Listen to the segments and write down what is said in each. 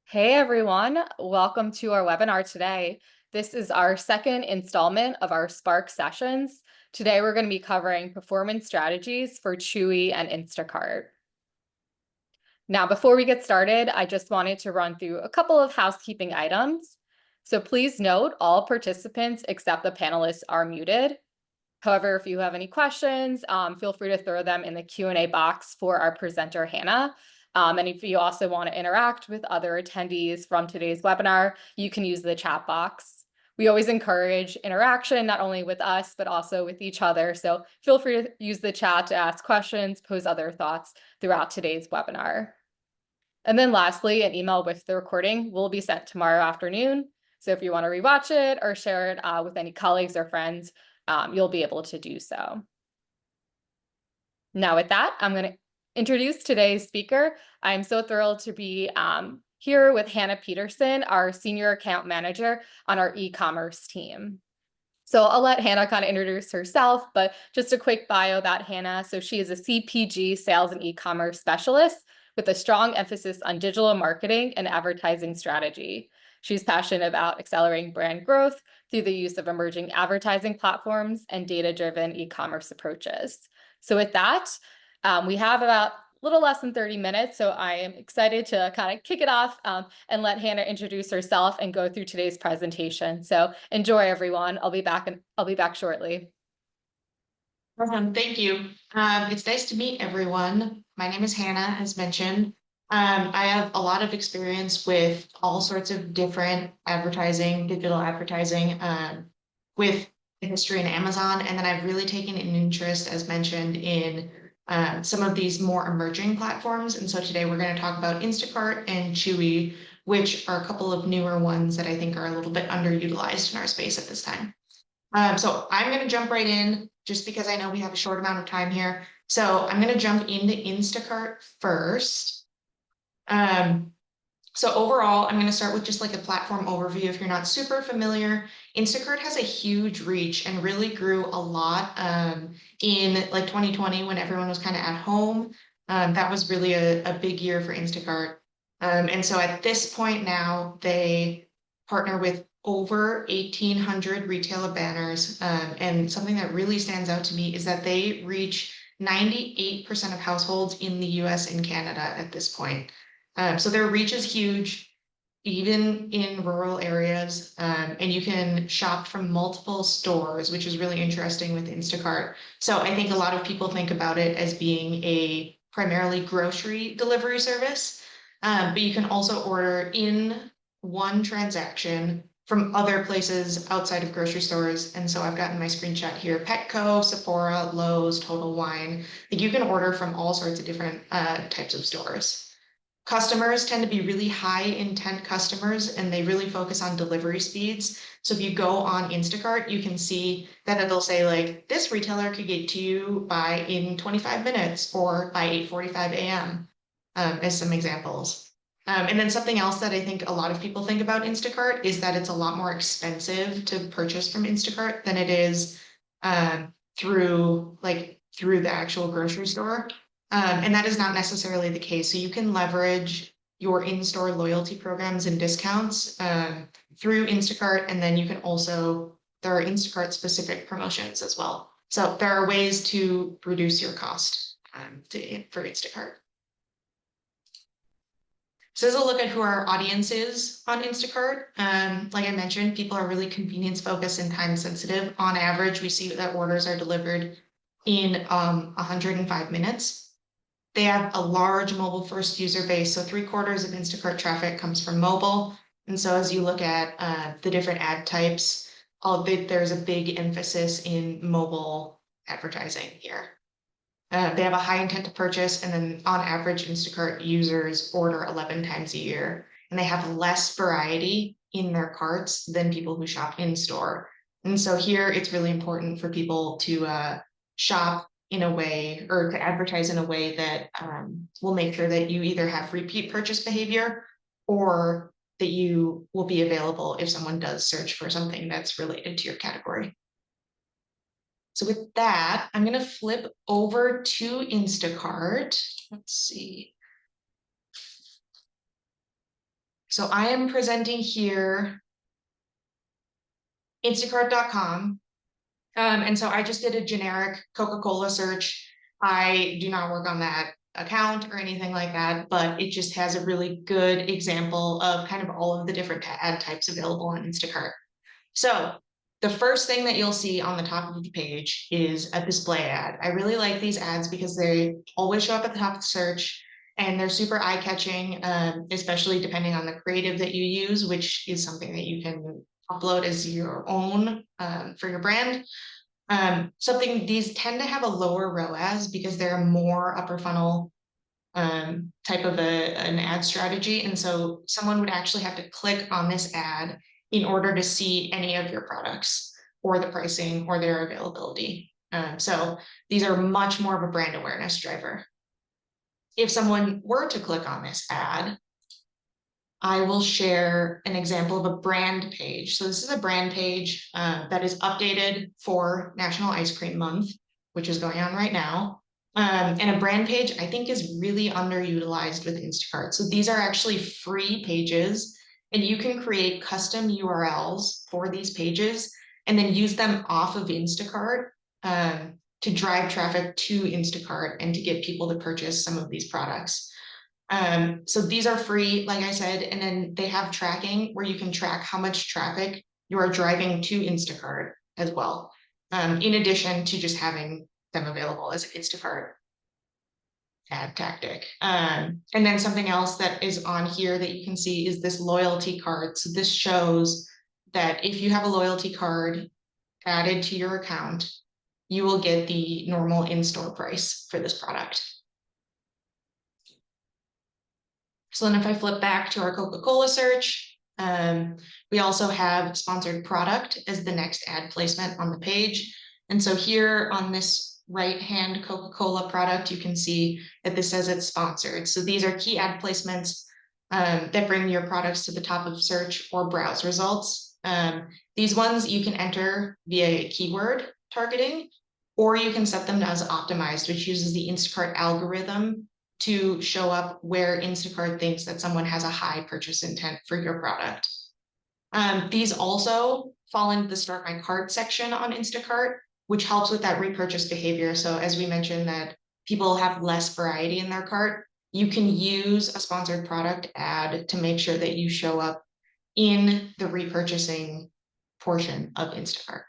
Hey everyone, welcome to our webinar today. This is our second installment of our Spark sessions. Today we're going to be covering performance strategies for Chewy and Instacart. Now, before we get started, I just wanted to run through a couple of housekeeping items. So please note all participants except the panelists are muted. However, if you have any questions, feel free to throw them in the Q&A box for our presenter, Hannah. And if you also want to interact with other attendees from today's webinar, you can use the chat box. We always encourage interaction, not only with us, but also with each other. So feel free to use the chat to ask questions, pose other thoughts throughout today's webinar. And then lastly, an email with the recording will be sent tomorrow afternoon. So if you want to rewatch it or share it with any colleagues or friends, you'll be able to do so. Now with that, I'm going to introduce today's speaker. I'm so thrilled to be here with Hannah Peterson, our Senior Account Manager on our e-commerce team. So I'll let Hannah kind of introduce herself, but just a quick bio about Hannah. So she is a CPG sales and e-commerce specialist with a strong emphasis on digital marketing and advertising strategy. She's passionate about accelerating brand growth through the use of emerging advertising platforms and data-driven e-commerce approaches. So with that, we have about a little less than 30 minutes, so I am excited to kind of kick it off and let Hannah introduce herself and go through today's presentation. So enjoy, everyone. I'll be back shortly. Awesome. Thank you. It's nice to meet everyone. My name is Hannah, as mentioned. I have a lot of experience with all sorts of different advertising, digital advertising, with the history in Amazon. And then I've really taken an interest, as mentioned, in some of these more emerging platforms. And so today we're going to talk about Instacart and Chewy, which are a couple of newer ones that I think are a little bit underutilized in our space at this time. So I'm going to jump right in just because I know we have a short amount of time here. So I'm going to jump into Instacart first. So overall, I'm going to start with just like a platform overview. If you're not super familiar, Instacart has a huge reach and really grew a lot in like 2020 when everyone was kind of at home. That was really a big year for Instacart. And so at this point now, they partner with over 1,800 retailer banners. And something that really stands out to me is that they reach 98% of households in the US and Canada at this point. So their reach is huge, even in rural areas, and you can shop from multiple stores, which is really interesting with Instacart. So I think a lot of people think about it as being a primarily grocery delivery service, but you can also order in one transaction from other places outside of grocery stores. And so I've gotten my screenshot here: Petco, Sephora, Lowe's, Total Wine. Like you can order from all sorts of different types of stores. Customers tend to be really high intent customers, and they really focus on delivery speeds. So if you go on Instacart, you can see that it'll say like, this retailer could get to you in 25 minutes or by 8:45 a.m. As some examples. And then something else that I think a lot of people think about Instacart is that it's a lot more expensive to purchase from Instacart than it is through the actual grocery store. And that is not necessarily the case. So you can leverage your in-store loyalty programs and discounts through Instacart. And then you can also, there are Instacart specific promotions as well. So there are ways to reduce your cost for Instacart. So this is a look at who our audience is on Instacart. Like I mentioned, people are really convenience focused and time sensitive. On average, we see that orders are delivered in 105 minutes. They have a large mobile first user base. So 3/4 of Instacart traffic comes from mobile. And so as you look at the different ad types, there's a big emphasis in mobile advertising here. They have a high intent to purchase, and then on average, Instacart users order 11 times a year, and they have less variety in their carts than people who shop in store. And so here it's really important for people to shop in a way, or to advertise in a way that will make sure that you either have repeat purchase behavior or that you will be available if someone does search for something that's related to your category. So with that, I'm going to flip over to Instacart. Let's see. So I am presenting here Instacart.com. And so I just did a generic Coca-Cola search. I do not work on that account or anything like that, but it just has a really good example of kind of all of the different ad types available on Instacart. So the first thing that you'll see on the top of the page is a display ad. I really like these ads because they always show up at the top of the search and they're super eye-catching, especially depending on the creative that you use, which is something that you can upload as your own for your brand. These tend to have a lower ROAS because they're a more upper funnel type of an ad strategy. And so someone would actually have to click on this ad in order to see any of your products or the pricing or their availability. So these are much more of a brand awareness driver. If someone were to click on this ad, I will share an example of a brand page. So this is a brand page that is updated for National Ice Cream Month, which is going on right now. And a brand page, I think, is really underutilized with Instacart. So these are actually free pages, and you can create custom URLs for these pages and then use them off of Instacart to drive traffic to Instacart and to get people to purchase some of these products. So these are free, like I said, and then they have tracking where you can track how much traffic you are driving to Instacart as well, in addition to just having them available as an Instacart ad tactic. And then something else that is on here that you can see is this loyalty card. So this shows that if you have a loyalty card added to your account, you will get the normal in-store price for this product. So then if I flip back to our Coca-Cola search, we also have sponsored product as the next ad placement on the page. And so here on this right-hand Coca-Cola product, you can see that this says it's sponsored. So these are key ad placements that bring your products to the top of search or browse results. These ones you can enter via keyword targeting, or you can set them as optimized, which uses the Instacart algorithm to show up where Instacart thinks that someone has a high purchase intent for your product. These also fall into the Start My Cart section on Instacart, which helps with that repurchase behavior. So as we mentioned that people have less variety in their cart, you can use a sponsored product ad to make sure that you show up in the repurchasing portion of Instacart.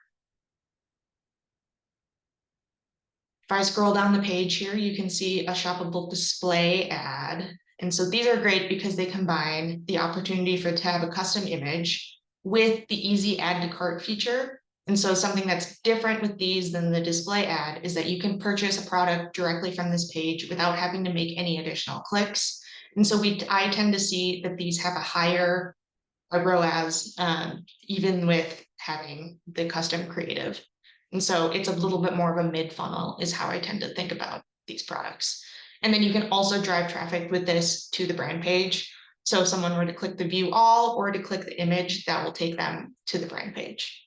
If I scroll down the page here, you can see a shoppable display ad. And so these are great because they combine the opportunity to have a custom image with the easy add to cart feature. And so something that's different with these than the display ad is that you can purchase a product directly from this page without having to make any additional clicks. And so I tend to see that these have a higher ROAS, even with having the custom creative. And so it's a little bit more of a mid-funnel is how I tend to think about these products. And then you can also drive traffic with this to the brand page. So if someone were to click the view all or to click the image, that will take them to the brand page.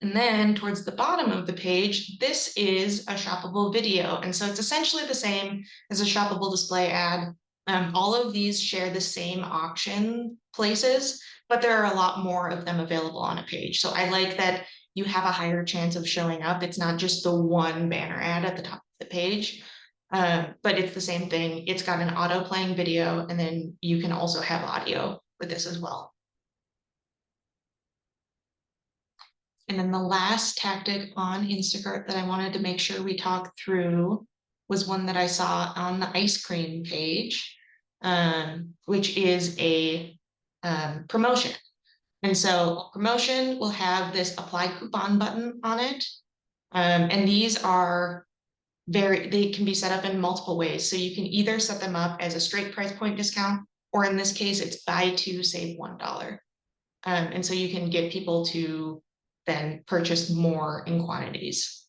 And then towards the bottom of the page, this is a shoppable video. And so it's essentially the same as a shoppable display ad. All of these share the same auction places, but there are a lot more of them available on a page. So I like that you have a higher chance of showing up. It's not just the one banner ad at the top of the page, but it's the same thing. It's got an auto playing video, and then you can also have audio with this as well. And then the last tactic on Instacart that I wanted to make sure we talked through was one that I saw on the ice cream page, which is a promotion. And so promotion will have this apply coupon button on it. And these are they can be set up in multiple ways. So you can either set them up as a straight price point discount, or in this case, it's buy two, save $1. And so you can get people to then purchase more in quantities.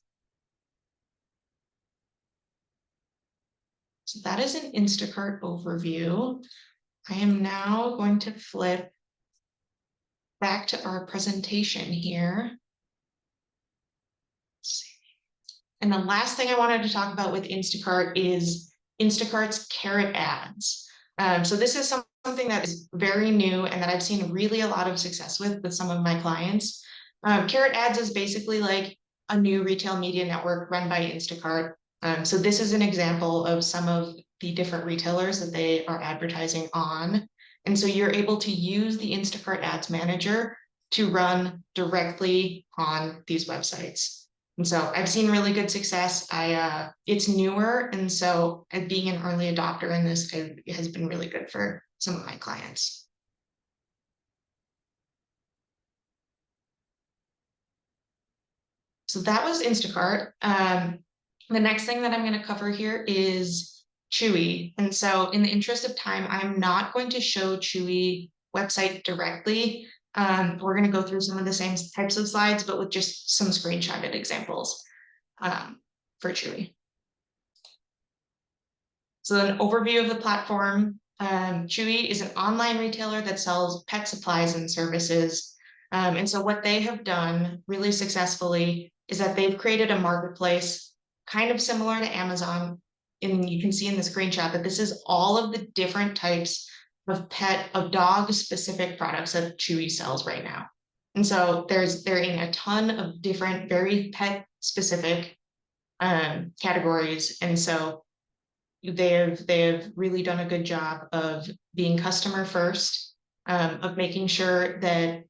So that is an Instacart overview. I am now going to flip back to our presentation here. And the last thing I wanted to talk about with Instacart is Instacart's Carrot Ads. So this is something that is very new and that I've seen really a lot of success with some of my clients. Carrot Ads is basically like a new retail media network run by Instacart. So this is an example of some of the different retailers that they are advertising on. And so you're able to use the Instacart Ads Manager to run directly on these websites. And so I've seen really good success. It's newer, and so being an early adopter in this has been really good for some of my clients. So that was Instacart. The next thing that I'm going to cover here is Chewy. And so in the interest of time, I'm not going to show Chewy website directly. We're going to go through some of the same types of slides, but with just some screenshotted examples for Chewy. So an overview of the platform. Chewy is an online retailer that sells pet supplies and services. And so what they have done really successfully is that they've created a marketplace kind of similar to Amazon. And you can see in the screenshot that this is all of the different types of dog specific products that Chewy sells right now. And so they're in a ton of different, very pet specific categories. And so they have really done a good job of being customer first, of making sure that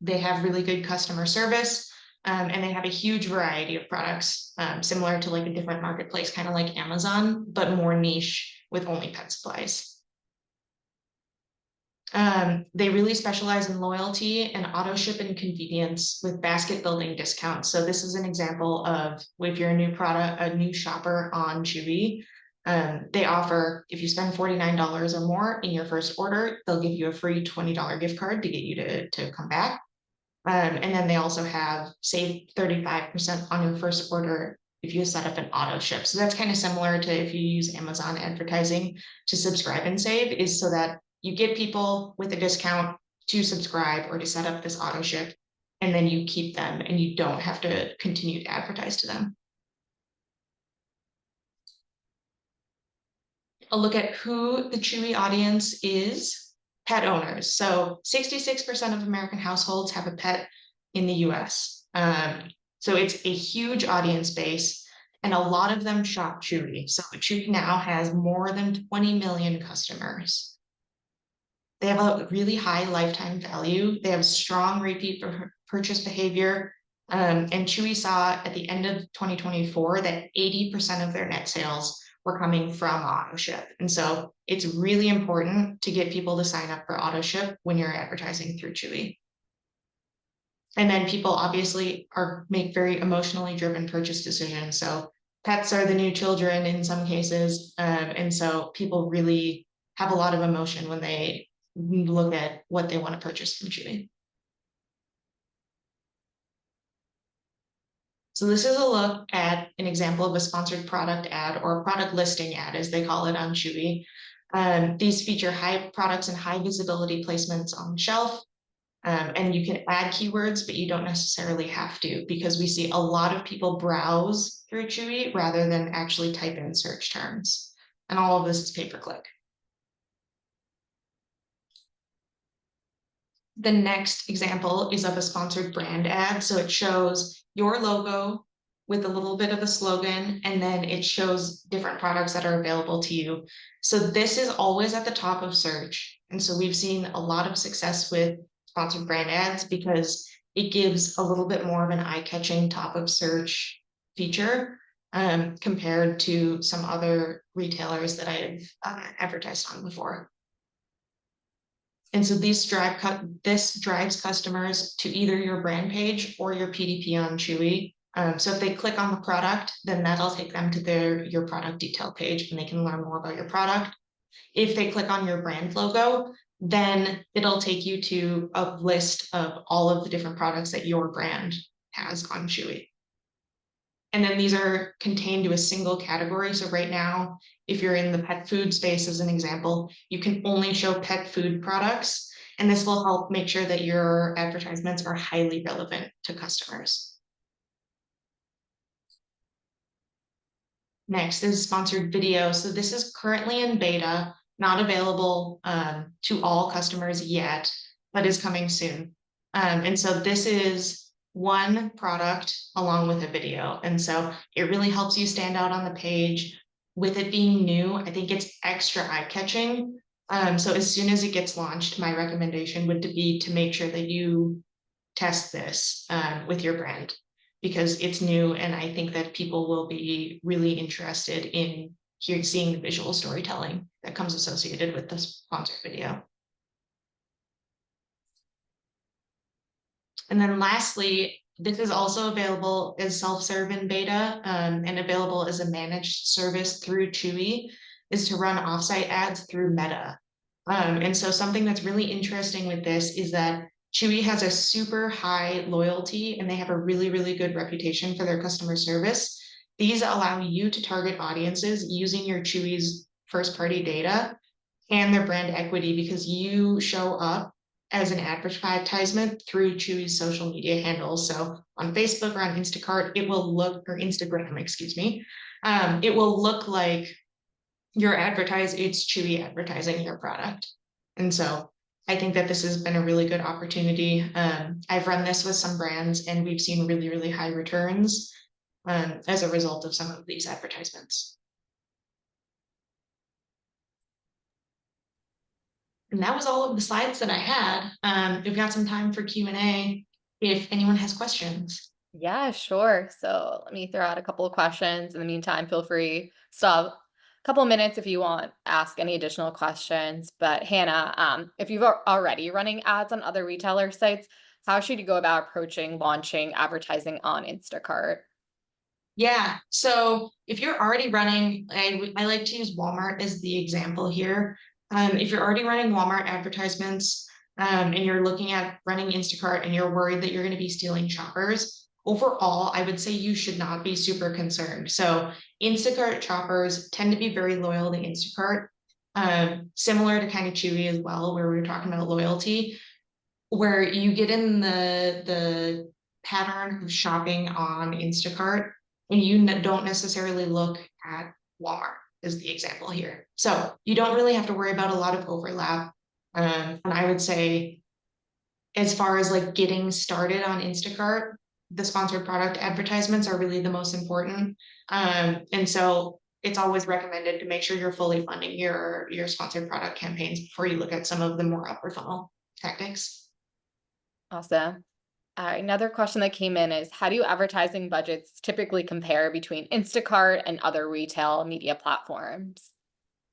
they have really good customer service, and they have a huge variety of products, similar to like a different marketplace, kind of like Amazon, but more niche with only pet supplies. They really specialize in loyalty and auto ship and convenience with basket building discounts. So this is an example of if you're a new shopper on Chewy, they offer, if you spend $49 or more in your first order, they'll give you a free $20 gift card to get you to come back. And then they also have save 35% on your first order if you set up an auto ship. So that's kind of similar to if you use Amazon advertising to subscribe and save, is so that you get people with a discount to subscribe or to set up this auto ship, and then you keep them and you don't have to continue to advertise to them. A look at who the Chewy audience is: pet owners. So 66% of American households have a pet in the US. So it's a huge audience base, and a lot of them shop Chewy. So Chewy now has more than 20 million customers. They have a really high lifetime value. They have strong repeat purchase behavior. And Chewy saw at the end of 2024 that 80% of their net sales were coming from auto ship. And so it's really important to get people to sign up for auto ship when you're advertising through Chewy. And then people obviously make very emotionally driven purchase decisions. So pets are the new children in some cases. And so people really have a lot of emotion when they look at what they want to purchase from Chewy. So this is a look at an example of a sponsored product ad, or a product listing ad, as they call it on Chewy. These feature high products and high visibility placements on the shelf. And you can add keywords, but you don't necessarily have to, because we see a lot of people browse through Chewy rather than actually type in search terms. And all of this is pay-per-click. The next example is of a sponsored brand ad. So it shows your logo with a little bit of a slogan, and then it shows different products that are available to you. So this is always at the top of search. And so we've seen a lot of success with sponsored brand ads because it gives a little bit more of an eye-catching top of search feature, compared to some other retailers that I've advertised on before. And so this drives customers to either your brand page or your PDP on Chewy. So if they click on the product, then that'll take them to your product detail page, and they can learn more about your product. If they click on your brand logo, then it'll take you to a list of all of the different products that your brand has on Chewy. And then these are contained to a single category. So right now, if you're in the pet food space, as an example, you can only show pet food products, and this will help make sure that your advertisements are highly relevant to customers. Next is sponsored video. So this is currently in beta, not available to all customers yet, but is coming soon. And so this is one product along with a video. And so it really helps you stand out on the page. With it being new, I think it's extra eye-catching. So as soon as it gets launched, my recommendation would be to make sure that you test this with your brand because it's new, and I think that people will be really interested in seeing the visual storytelling that comes associated with the sponsored video. And then lastly, this is also available as self-serve in beta and available as a managed service through Chewy, is to run offsite ads through Meta. And so something that's really interesting with this is that Chewy has a super high loyalty and they have a really, really good reputation for their customer service. These allow you to target audiences using your Chewy's first-party data and their brand equity because you show up as an advertisement through Chewy's social media handles. So on Facebook or on Instacart, it will look, or Instagram, excuse me, it will look like it's Chewy advertising your product. And so I think that this has been a really good opportunity. I've run this with some brands and we've seen really, really high returns as a result of some of these advertisements. And that was all of the slides that I had. We've got some time for Q&A if anyone has questions. Yeah, sure. So let me throw out a couple of questions. In the meantime, feel free, stop a couple of minutes if you want, ask any additional questions. But Hannah, if you've already running ads on other retailer sites, how should you go about approaching launching advertising on Instacart? Yeah, so if you're already running, I like to use Walmart as the example here. If you're already running Walmart advertisements and you're looking at running Instacart and you're worried that you're going to be stealing shoppers, overall, I would say you should not be super concerned. So Instacart shoppers tend to be very loyal to Instacart, similar to kind of Chewy as well, where we were talking about loyalty, where you get in the pattern of shopping on Instacart and you don't necessarily look at Walmart is the example here. So you don't really have to worry about a lot of overlap. And I would say as far as like getting started on Instacart, the sponsored product advertisements are really the most important. And so it's always recommended to make sure you're fully funding your sponsored product campaigns before you look at some of the more upper funnel tactics. Awesome. Another question that came in is, how do advertising budgets typically compare between Instacart and other retail media platforms?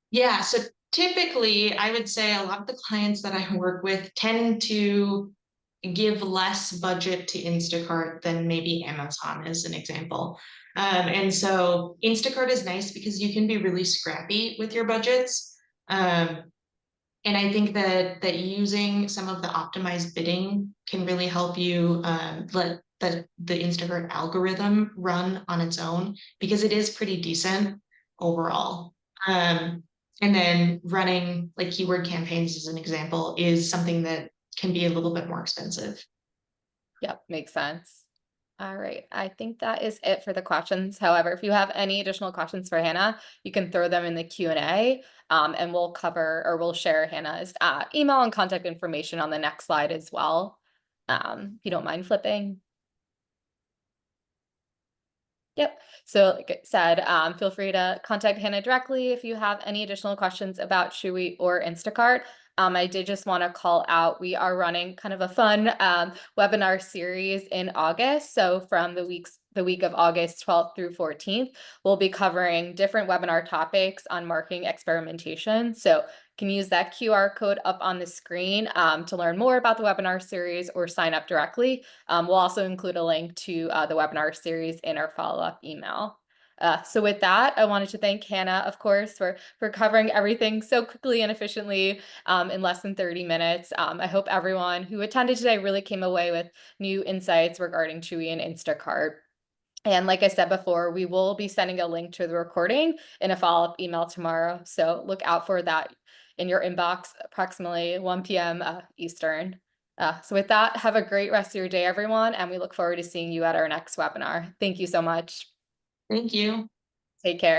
Yeah, so typically I would say a lot of the clients that I work with tend to give less budget to Instacart than maybe Amazon as an example. And so Instacart is nice because you can be really scrappy with your budgets. And I think that using some of the optimized bidding can really help you let the Instacart algorithm run on its own because it is pretty decent overall. And then running like keyword campaigns as an example is something that can be a little bit more expensive. Yep, makes sense. All right, I think that is it for the questions. However, if you have any additional questions for Hannah, you can throw them in the Q&A, and we'll cover or we'll share Hannah's email and contact information on the next slide as well. If you don't mind flipping. Yep. So like I said, feel free to contact Hannah directly if you have any additional questions about Chewy or Instacart. I did just want to call out, we are running kind of a fun webinar series in August. So from the week of August 12th through 14th, we'll be covering different webinar topics on marketing experimentation. So can use that QR code up on the screen to learn more about the webinar series or sign up directly. We'll also include a link to the webinar series in our follow-up email. So with that, I wanted to thank Hannah, of course, for covering everything so quickly and efficiently in less than 30 minutes. I hope everyone who attended today really came away with new insights regarding Chewy and Instacart. And like I said before, we will be sending a link to the recording in a follow-up email tomorrow. So look out for that in your inbox approximately 1 p.m. Eastern. So with that, have a great rest of your day, everyone. And we look forward to seeing you at our next webinar. Thank you so much. Thank you. Take care.